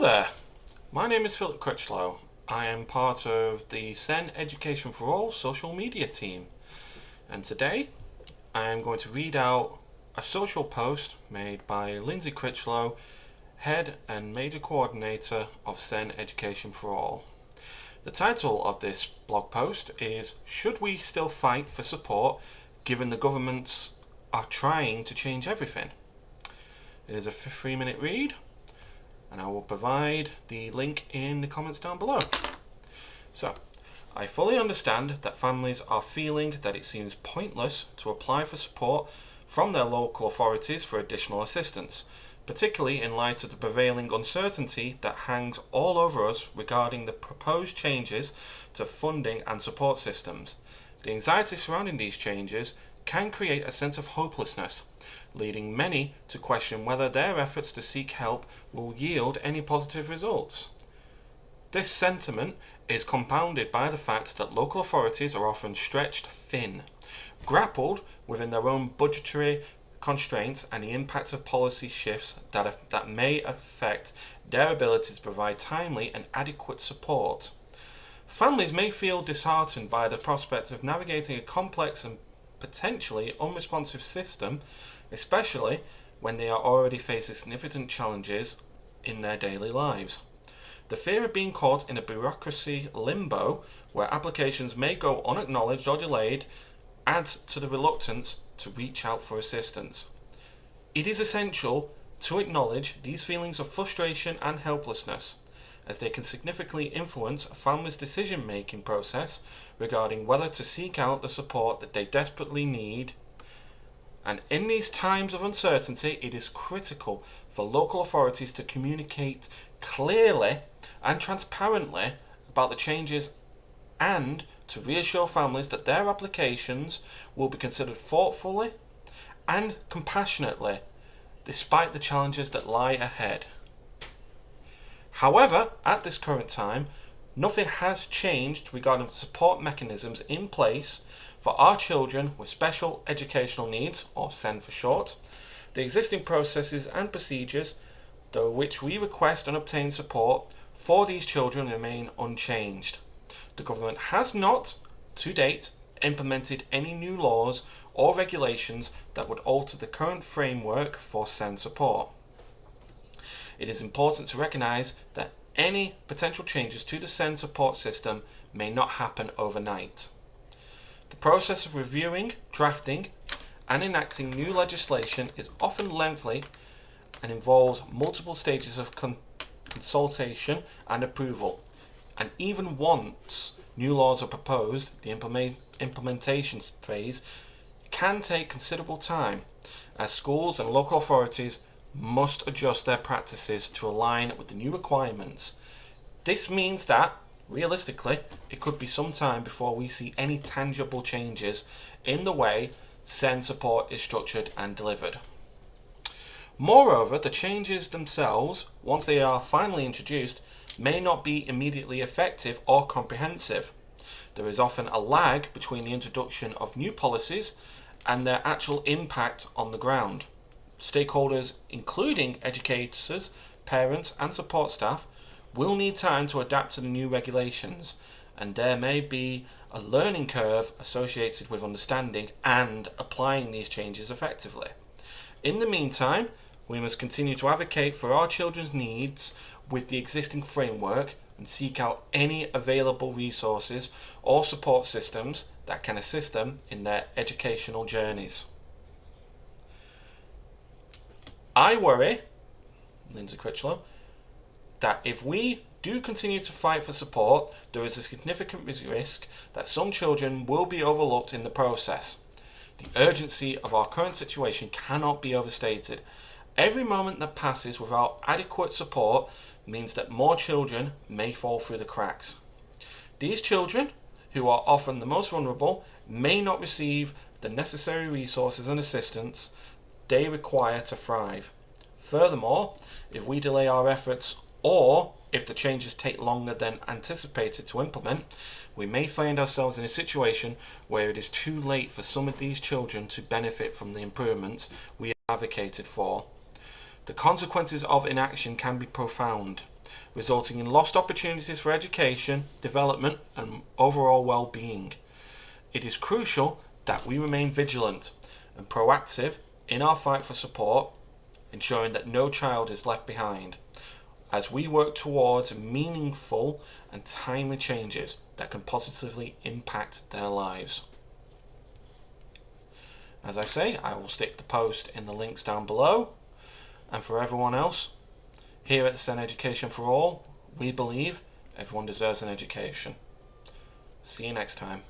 there, my name is Philip Critchlow. I am part of the SEN Education for All social media team, and today I am going to read out a social post made by Lindsay Critchlow, Head and Major Coordinator of SEN Education for All. The title of this blog post is "Should we still fight for support given the governments are trying to change everything?" It is a 3-minute read, and I will provide the link in the comments down below. So, I fully understand that families are feeling that it seems pointless to apply for support from their local authorities for additional assistance, particularly in light of the prevailing uncertainty that hangs all over us regarding the proposed changes to funding and support systems. The anxiety surrounding these changes can create a sense of hopelessness, leading many to question whether their efforts to seek help will yield any positive results. This sentiment is compounded by the fact that local authorities are often stretched thin, grappled within their own budgetary constraints and the impact of policy shifts that may affect their ability to provide timely and adequate support. Families may feel disheartened by the prospect of navigating a complex and potentially unresponsive system, especially when they are already facing significant challenges in their daily lives. The fear of being caught in a bureaucracy limbo where applications may go unacknowledged or delayed adds to the reluctance to reach out for assistance. It is essential to acknowledge these feelings of frustration and helplessness, as they can significantly influence a family's decision-making process regarding whether to seek out the support that they desperately need. And in these times of uncertainty, it is critical for local authorities to communicate clearly and transparently about the changes and to reassure families that their applications will be considered thoughtfully and compassionately despite the challenges that lie ahead. However, at this current time, nothing has changed regarding the support mechanisms in place for our children with special educational needs, or SEN for short. The existing processes and procedures through which we request and obtain support for these children remain unchanged. The government has not, to date, implemented any new laws or regulations that would alter the current framework for SEN support. It is important to recognise that any potential changes to the SEN support system may not happen overnight. The process of reviewing, drafting, and enacting new legislation is often lengthy and involves multiple stages of consultation and approval. And even once new laws are proposed, the implementation phase can take considerable time, as schools and local authorities must adjust their practices to align with the new requirements. This means that, realistically, it could be some time before we see any tangible changes in the way SEN support is structured and delivered. Moreover, the changes themselves, once they are finally introduced, may not be immediately effective or comprehensive. There is often a lag between the introduction of new policies and their actual impact on the ground. Stakeholders, including educators, parents, and support staff, will need time to adapt to the new regulations, and there may be a learning curve associated with understanding and applying these changes effectively. In the meantime, we must continue to advocate for our children's needs with the existing framework and seek out any available resources or support systems that can assist them in their educational journeys. I worry, Lindsay Critchlow, that if we do continue to fight for support, there is a significant risk that some children will be overlooked in the process. The urgency of our current situation cannot be overstated. Every moment that passes without adequate support means that more children may fall through the cracks. These children, who are often the most vulnerable, may not receive the necessary resources and assistance they require to thrive. Furthermore, if we delay our efforts or if the changes take longer than anticipated to implement, we may find ourselves in a situation where it is too late for some of these children to benefit from the improvements we have advocated for. The consequences of inaction can be profound. resulting in lost opportunities for education, development, and overall well-being. It is crucial that we remain vigilant and proactive in our fight for support, ensuring that no child is left behind, as we work towards meaningful and timely changes that can positively impact their lives. As I say, I will stick the post in the links down below, and for everyone else, here at SEN Education for All, we believe everyone deserves an education. See you next time.